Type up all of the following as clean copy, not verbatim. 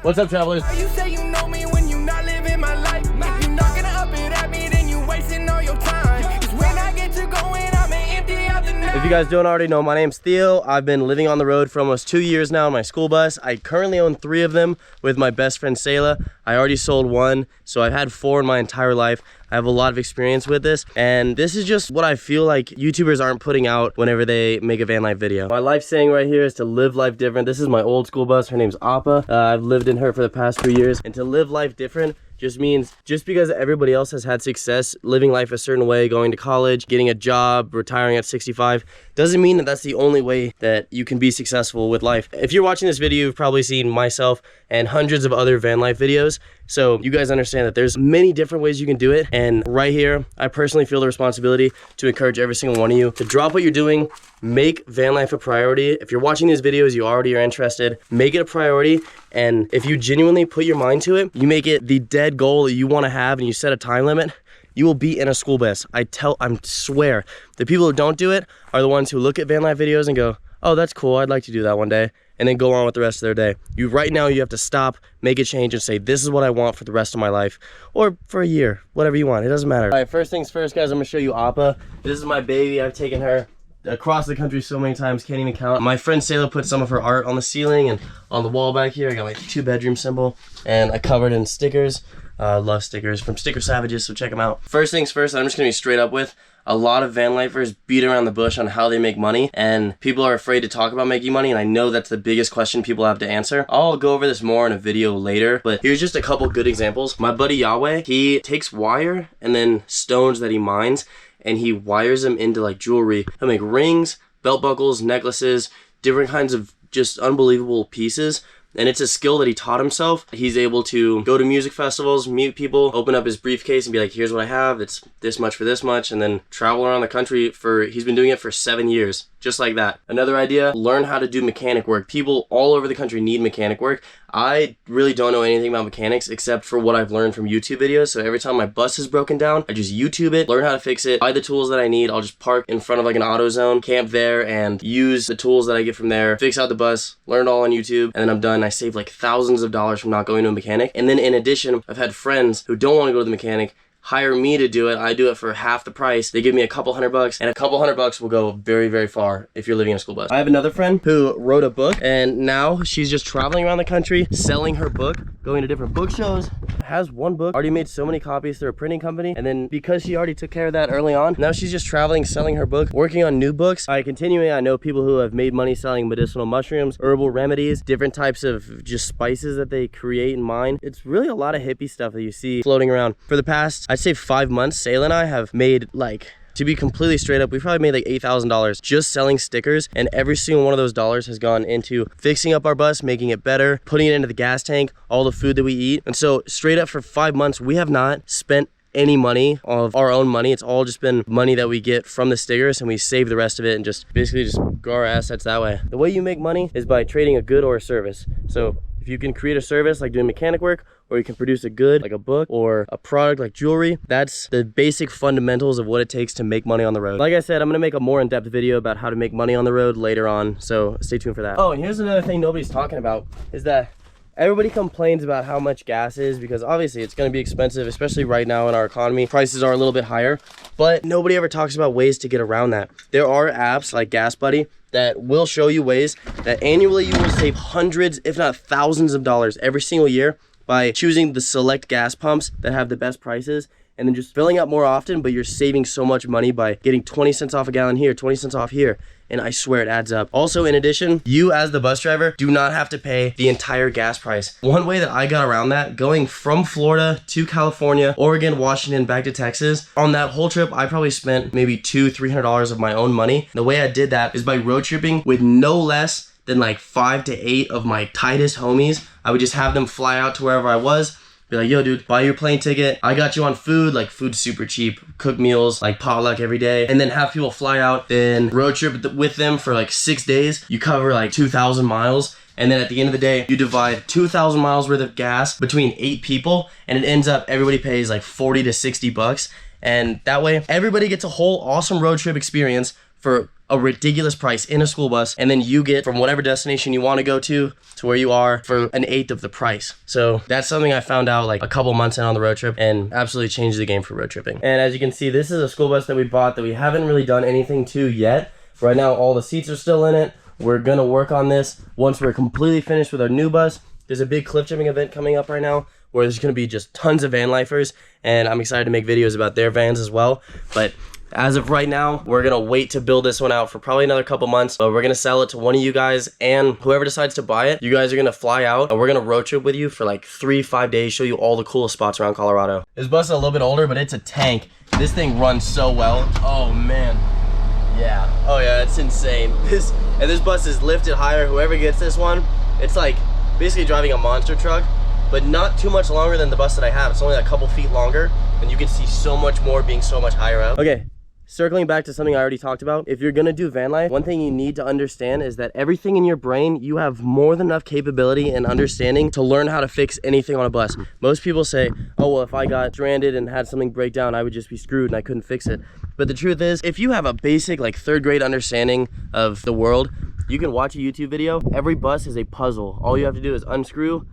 What's up, travelers? You say you know me when you not living my life. If you not gonna up it at me, then you wasting all your time. 'Cause when I get to going, I'ma empty out the night. If you guys don't already know, my name's Theo. I've been living on the road for almost 2 years now in my school bus. I currently own 3 of them with my best friend SALAH. I already sold 1, so I've had 4 in my entire life. I have a lot of experience with this, and this is just what I feel like YouTubers aren't putting out whenever they make a van life video. My life saying right here is to live life different. This is my old school bus. Her name's Appa. I've lived in her for the past 3 years, and to live life different just means just because everybody else has had success living life a certain way, going to college, getting a job, retiring at 65, doesn't mean that that's the only way that you can be successful with life. If you're watching this video, you've probably seen myself and hundreds of other van life videos, so you guys understand that there's many different ways you can do it. And right here, I personally feel the responsibility to encourage every single one of you to drop what you're doing, make van life a priority. If you're watching these videos, you already are interested, make it a priority. And if you genuinely put your mind to it, you make it the dead goal that you want to have, and you set a time limit, you will be in a school bus. I swear, the people who don't do it are the ones who look at van life videos and go, oh, that's cool, I'd like to do that one day, and then go on with the rest of their day. Right now, you have to stop, make a change, and say, this is what I want for the rest of my life, or for a year, whatever you want, it doesn't matter. All right, first things first, guys, I'm gonna show you Appa. This is my baby. I've taken her across the country so many times, can't even count. My friend SALAH put some of her art on the ceiling and on the wall back here. I got my 2-bedroom symbol, and I covered in stickers. Love stickers from Sticker Savages, so check them out. First things first, I'm just gonna be straight up with, a lot of van lifers beat around the bush on how they make money, and people are afraid to talk about making money, and I know that's the biggest question people have to answer. I'll go over this more in a video later, but here's just a couple good examples. My buddy Yahweh, he takes wire and then stones that he mines, and he wires them into like jewelry. He'll make rings, belt buckles, necklaces, different kinds of just unbelievable pieces. And it's a skill that he taught himself. He's able to go to music festivals, meet people, open up his briefcase and be like, here's what I have, it's this much for this much, and then travel around the country he's been doing it for 7 years, just like that. Another idea, learn how to do mechanic work. People all over the country need mechanic work. I really don't know anything about mechanics except for what I've learned from YouTube videos. So every time my bus is broken down, I just YouTube it, learn how to fix it, buy the tools that I need. I'll just park in front of like an auto zone, camp there, and use the tools that I get from there, fix out the bus, learn it all on YouTube, and then I'm done. I save like thousands of dollars from not going to a mechanic. And then in addition, I've had friends who don't want to go to the mechanic hire me to do it. I do it for half the price. They give me a couple $100, and a couple $100 will go very, very far if you're living in a school bus. I have another friend who wrote a book, and now she's just traveling around the country, selling her book, going to different book shows, has 1 book, already made so many copies through a printing company, and then because she already took care of that early on, now she's just traveling, selling her book, working on new books. Continuing, I know people who have made money selling medicinal mushrooms, herbal remedies, different types of just spices that they create and mine. It's really a lot of hippie stuff that you see floating around. For the past, I'd say 5 months, SALAH and I have made, like, to be completely straight up, we've probably made like $8,000 just selling stickers, and every single one of those dollars has gone into fixing up our bus, making it better, putting it into the gas tank, all the food that we eat. And so straight up for 5 months, we have not spent any money of our own money. It's all just been money that we get from the stickers, and we save the rest of it and just basically just grow our assets that way. The way you make money is by trading a good or a service. So if you can create a service like doing mechanic work, or you can produce a good like a book or a product like jewelry, that's the basic fundamentals of what it takes to make money on the road. Like I said, I'm gonna make a more in-depth video about how to make money on the road later on, so stay tuned for that. Oh, and here's another thing nobody's talking about, is that everybody complains about how much gas is, because obviously it's going to be expensive, especially right now in our economy. Prices are a little bit higher, but nobody ever talks about ways to get around that. There are apps like Gas Buddy that will show you ways that annually you will save hundreds, if not thousands of dollars every single year by choosing the select gas pumps that have the best prices, and then just filling up more often, but you're saving so much money by getting 20 cents off a gallon here, 20 cents off here. And I swear it adds up. Also, in addition, you as the bus driver do not have to pay the entire gas price. One way that I got around that, going from Florida to California, Oregon, Washington, back to Texas, on that whole trip, I probably spent maybe $200-300 of my own money. The way I did that is by road tripping with no less than like 5 to 8 of my tightest homies. I would just have them fly out to wherever I was, be like, yo dude, buy your plane ticket, I got you on food, like food's super cheap, cook meals, like potluck every day, and then have people fly out, then road trip with them for like 6 days. You cover like 2,000 miles, and then at the end of the day, you divide 2,000 miles worth of gas between 8 people, and it ends up everybody pays like 40 to 60 bucks, and that way everybody gets a whole awesome road trip experience for a ridiculous price in a school bus, and then you get from whatever destination you want to go to where you are for an eighth of the price. So that's something I found out like a couple months in on the road trip, and absolutely changed the game for road tripping. And as you can see, this is a school bus that we bought that we haven't really done anything to yet. Right now, all the seats are still in it. We're gonna work on this once we're completely finished with our new bus. There's a big cliff jumping event coming up right now where there's gonna be just tons of van lifers, and I'm excited to make videos about their vans as well. But as of right now, we're gonna wait to build this one out for probably another couple months. But we're gonna sell it to one of you guys, and whoever decides to buy it, you guys are gonna fly out and we're gonna road trip with you for like 3-5 days, show you all the coolest spots around Colorado. This bus is a little bit older, but it's a tank. This thing runs so well. Oh man. Yeah. Oh yeah, it's insane. This bus is lifted higher. Whoever gets this one, it's like basically driving a monster truck, but not too much longer than the bus that I have. It's only a couple feet longer, and you can see so much more being so much higher up. Okay. Circling back to something I already talked about, if you're gonna do van life, one thing you need to understand is that everything in your brain, you have more than enough capability and understanding to learn how to fix anything on a bus. Most people say, oh, well, if I got stranded and had something break down, I would just be screwed and I couldn't fix it. But the truth is, if you have a basic like 3rd grade understanding of the world, you can watch a YouTube video. Every bus is a puzzle. All you have to do is unscrew,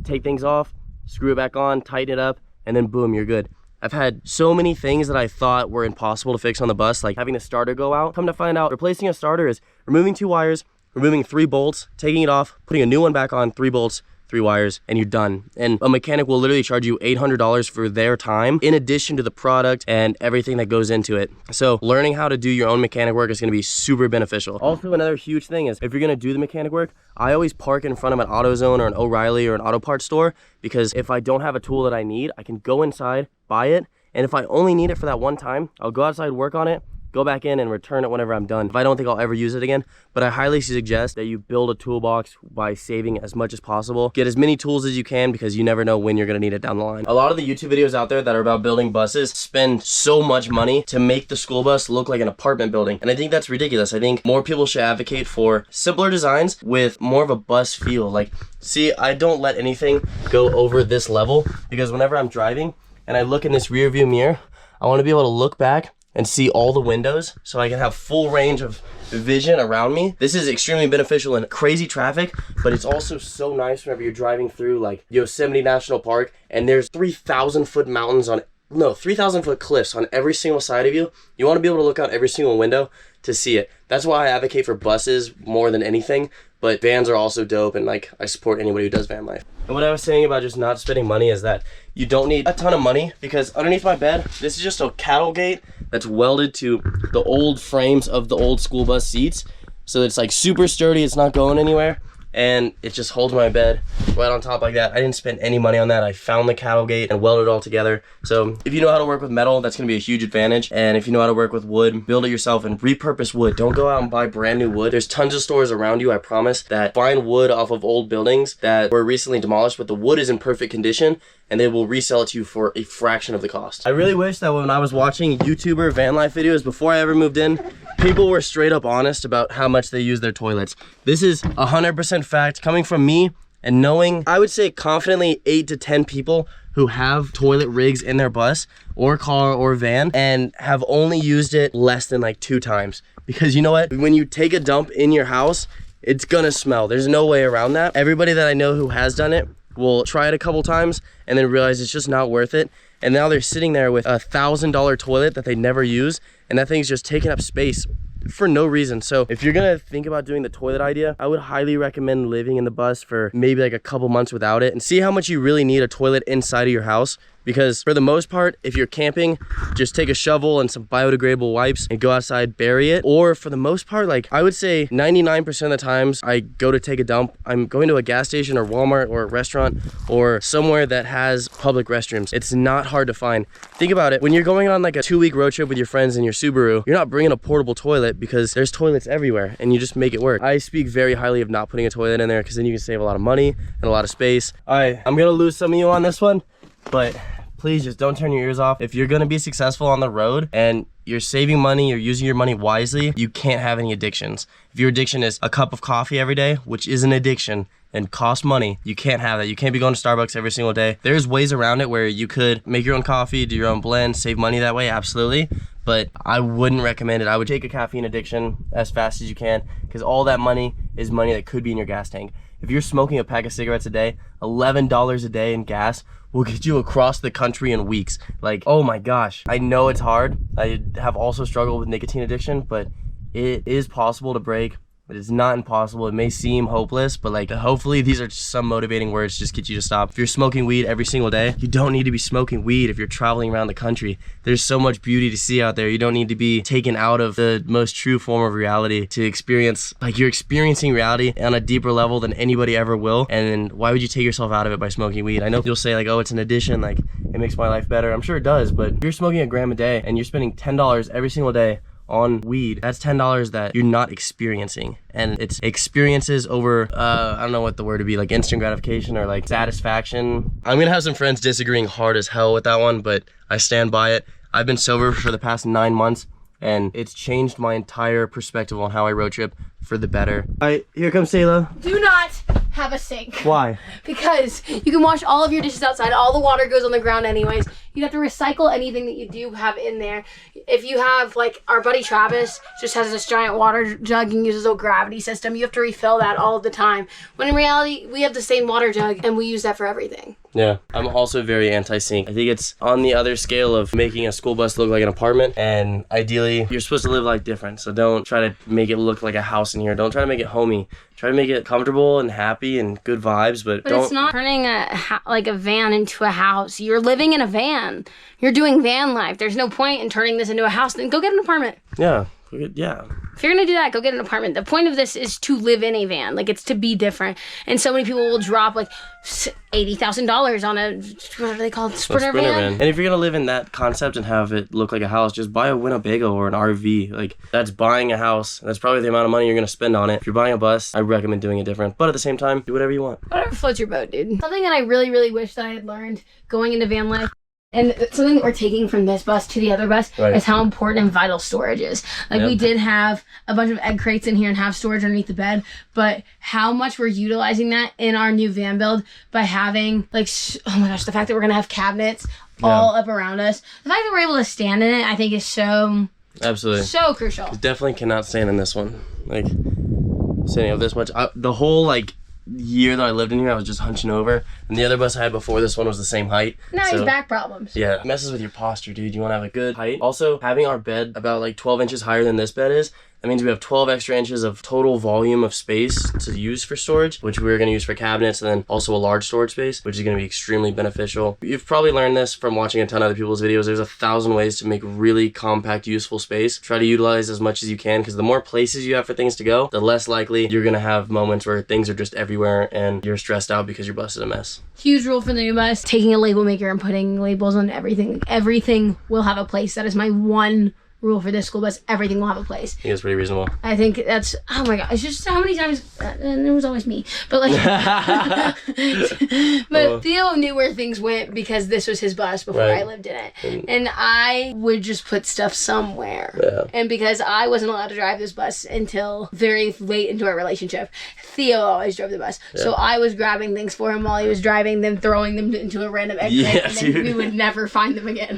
take things off, screw it back on, tighten it up, and then boom, you're good. I've had so many things that I thought were impossible to fix on the bus, like having the starter go out. Come to find out, replacing a starter is removing 2 wires, removing 3 bolts, taking it off, putting a new one back on, 3 bolts, 3 wires, and you're done. And a mechanic will literally charge you $800 for their time, in addition to the product and everything that goes into it. So learning how to do your own mechanic work is gonna be super beneficial. Also, another huge thing is, if you're gonna do the mechanic work, I always park in front of an AutoZone or an O'Reilly or an auto parts store, because if I don't have a tool that I need, I can go inside, buy it, and if I only need it for that one time, I'll go outside, work on it, go back in and return it whenever I'm done, if I don't think I'll ever use it again. But I highly suggest that you build a toolbox by saving as much as possible. Get as many tools as you can, because you never know when you're gonna need it down the line. A lot of the YouTube videos out there that are about building buses spend so much money to make the school bus look like an apartment building, and I think that's ridiculous. I think more people should advocate for simpler designs with more of a bus feel. Like, see, I don't let anything go over this level, because whenever I'm driving and I look in this rear view mirror, I wanna be able to look back and see all the windows so I can have full range of vision around me. This is extremely beneficial in crazy traffic, but it's also so nice whenever you're driving through like Yosemite National Park and there's 3,000 foot mountains on, no, 3,000 foot cliffs on every single side of you. You want to be able to look out every single window to see it. That's why I advocate for buses more than anything, but vans are also dope, and like I support anybody who does van life. And what I was saying about just not spending money is that you don't need a ton of money, because underneath my bed, this is just a cattle gate that's welded to the old frames of the old school bus seats. So it's like super sturdy, it's not going anywhere, and it just holds my bed right on top like that. I didn't spend any money on that. I found the cattle gate and welded it all together. So if you know how to work with metal, that's gonna be a huge advantage. And if you know how to work with wood, build it yourself and repurpose wood. Don't go out and buy brand new wood. There's tons of stores around you, I promise, that find wood off of old buildings that were recently demolished, but the wood is in perfect condition, and they will resell it to you for a fraction of the cost. I really wish that when I was watching YouTuber van life videos before I ever moved in, people were straight up honest about how much they use their toilets. This is 100% fact coming from me, and knowing, I would say confidently, 8 to 10 people who have toilet rigs in their bus or car or van and have only used it less than like 2 times. Because you know what? When you take a dump in your house, it's gonna smell. There's no way around that. Everybody that I know who has done it will try it a couple times and then realize it's just not worth it. And now they're sitting there with a $1,000 toilet that they never use, and that thing's just taking up space for no reason. So if you're gonna think about doing the toilet idea, I would highly recommend living in the bus for maybe like a couple months without it and see how much you really need a toilet inside of your house. Because for the most part, if you're camping, just take a shovel and some biodegradable wipes and go outside, bury it. Or for the most part, like I would say 99% of the times I go to take a dump, I'm going to a gas station or Walmart or a restaurant or somewhere that has public restrooms. It's not hard to find. Think about it. When you're going on like a 2-week road trip with your friends in your Subaru, you're not bringing a portable toilet because there's toilets everywhere and you just make it work. I speak very highly of not putting a toilet in there, because then you can save a lot of money and a lot of space. All right, I'm gonna lose some of you on this one, but please just don't turn your ears off. If you're gonna be successful on the road and you're saving money, you're using your money wisely, you can't have any addictions. If your addiction is a cup of coffee every day, which is an addiction and costs money, you can't have that. You can't be going to Starbucks every single day. There's ways around it where you could make your own coffee, do your own blend, save money that way, absolutely. but I wouldn't recommend it. I would take a caffeine addiction as fast as you can, because all that money is money that could be in your gas tank. If you're smoking a pack of cigarettes a day, $11 a day in gas will get you across the country in weeks. Like, oh my gosh. I know it's hard. I have also struggled with nicotine addiction, but it is possible to break. But it's not impossible. It may seem hopeless, but like hopefully these are just some motivating words to just get you to stop. If you're smoking weed every single day, you don't need to be smoking weed if you're traveling around the country. There's so much beauty to see out there. You don't need to be taken out of the most true form of reality to experience, like you're experiencing reality on a deeper level than anybody ever will. And then why would you take yourself out of it by smoking weed? I know you'll say like, oh, it's an addition, like it makes my life better. I'm sure it does, but if you're smoking a gram a day and you're spending $10 every single day on weed, that's $10 that you're not experiencing, and it's experiences over I don't know what the word would be, like instant gratification or like satisfaction. I'm gonna have some friends disagreeing hard as hell with that one, but I stand by it. I've been sober for the past 9 months, and it's changed my entire perspective on how I road trip for the better. All right, here comes Salah. Do not have a sink. Why? Because you can wash all of your dishes outside. All the water goes on the ground anyways. You have to recycle anything that you do have in there. If you have, like, our buddy Travis just has this giant water jug and uses a gravity system, you have to refill that all the time. When in reality, we have the same water jug and we use that for everything. Yeah, I'm also very anti-sink. I think it's on the other scale of making a school bus look like an apartment, and ideally, you're supposed to live life different, so don't try to make it look like a house in here. Don't try to make it homey. Try to make it comfortable and happy and good vibes, but don't... It's not turning a van into a house. You're living in a van. You're doing van life. There's no point in turning this into a house. Then go get an apartment. Yeah, yeah. If you're gonna do that, go get an apartment. The point of this is to live in a van. Like, it's to be different. And so many people will drop like $80,000 on a, what are they called? Sprinter van. And if you're gonna live in that concept and have it look like a house, just buy a Winnebago or an RV. Like, that's buying a house. That's probably the amount of money you're gonna spend on it. If you're buying a bus, I recommend doing it different. But at the same time, do whatever you want. Whatever floats your boat, dude. Something that I really, really wish that I had learned going into van life, and something that we're taking from this bus to the other bus, is how important and vital storage is. Like, we did have a bunch of egg crates in here and have storage underneath the bed, but how much we're utilizing that in our new van build by having, like, oh my gosh, the fact that we're gonna have cabinets all up around us. The fact that we're able to stand in it, I think is so... Absolutely. So crucial. Definitely cannot stand in this one. Like, standing up this much. The whole, like, year that I lived in here, I was just hunching over, and the other bus I had before this one was the same height. Now he's back problems. Yeah, it messes with your posture, dude. You want to have a good height. Also, having our bed about like 12 inches higher than this bed is, that means we have 12 extra inches of total volume of space to use for storage, which we're going to use for cabinets, and then also a large storage space, which is going to be extremely beneficial. You've probably learned this from watching a ton of other people's videos. There's 1,000 ways to make really compact, useful space. Try to utilize as much as you can, because the more places you have for things to go, the less likely you're going to have moments where things are just everywhere and you're stressed out because your bus is a mess. Huge rule for the new bus, taking a label maker and putting labels on everything. Everything will have a place. That is my one rule for this school bus. Everything will have a place. I think it's pretty reasonable. I think that's, oh my god, it's just how many times, and it was always me, but like, but Theo knew where things went because this was his bus before I lived in it. And I would just put stuff somewhere. Yeah. And because I wasn't allowed to drive this bus until very late into our relationship, Theo always drove the bus. Yeah. So I was grabbing things for him while he was driving, then throwing them into a random egg crate, and then we would never find them again.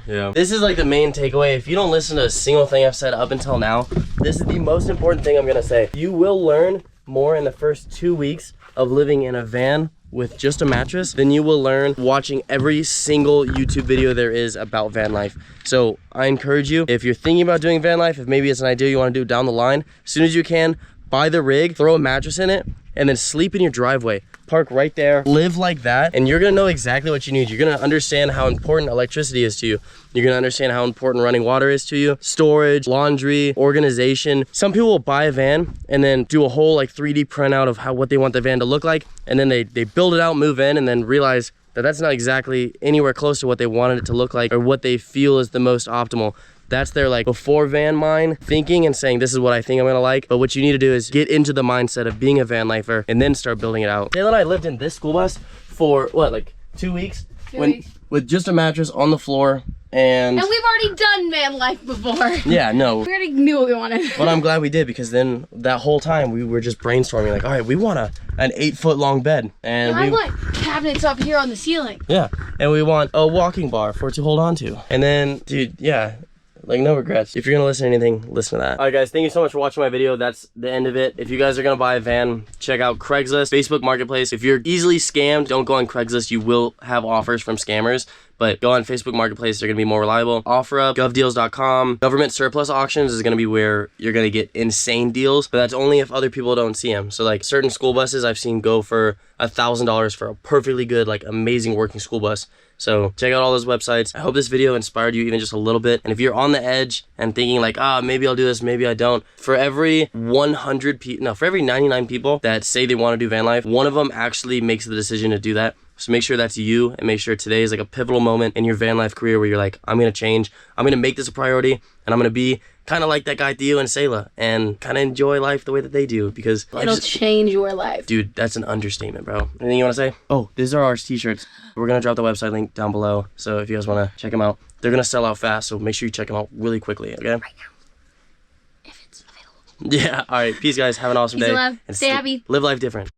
Yeah. This is like the main takeaway. If you don't listen to a single thing I've said up until now, this is the most important thing I'm gonna say. You will learn more in the first 2 weeks of living in a van with just a mattress than you will learn watching every single YouTube video there is about van life. So I encourage you, if you're thinking about doing van life, if maybe it's an idea you want to do down the line, as soon as you can, buy the rig, throw a mattress in it, and then sleep in your driveway. Park right there, live like that, and you're gonna know exactly what you need. You're gonna understand how important electricity is to you. You're gonna understand how important running water is to you, storage, laundry, organization. Some people will buy a van and then do a whole like 3D printout of what they want the van to look like, and then they build it out, move in, and then realize that that's not exactly anywhere close to what they wanted it to look like or what they feel is the most optimal. That's their like before van mind thinking and saying, this is what I think I'm gonna like. But what you need to do is get into the mindset of being a van lifer and then start building it out. Taylor and I lived in this school bus for what, like 2 weeks? 2 weeks. With just a mattress on the floor. And we've already done van life before. Yeah, no. We already knew what we wanted. But I'm glad we did, because then that whole time we were just brainstorming like, all right, we want an 8-foot long bed. And I want cabinets up here on the ceiling. Yeah, and we want a walking bar for it to hold on to. And then, dude, yeah. Like, no regrets. If you're gonna listen to anything, listen to that. All right, guys, thank you so much for watching my video. That's the end of it. If you guys are gonna buy a van, check out Craigslist, Facebook Marketplace. If you're easily scammed, don't go on Craigslist. You will have offers from scammers, but go on Facebook Marketplace. They're gonna be more reliable. OfferUp, govdeals.com. Government surplus auctions is gonna be where you're gonna get insane deals, but that's only if other people don't see them. So like certain school buses I've seen go for $1,000 for a perfectly good, like amazing working school bus. So check out all those websites. I hope this video inspired you even just a little bit. And if you're on the edge and thinking like, maybe I'll do this, maybe I don't. For every 100 people, no, for every 99 people that say they want to do van life, one of them actually makes the decision to do that. So make sure that's you, and make sure today is like a pivotal moment in your van life career where you're like, I'm gonna change, I'm gonna make this a priority, and I'm gonna be kind of like that guy Theo and SALAH and kind of enjoy life the way that they do, because it'll change your life. Dude, that's an understatement, bro. Anything you want to say? Oh, these are our t-shirts. We're gonna drop the website link down below, so if you guys want to check them out, they're gonna sell out fast, so make sure you check them out really quickly, okay? Right now, if it's available. Yeah, all right, peace guys, have an awesome day. Love. And stay happy. Live life different.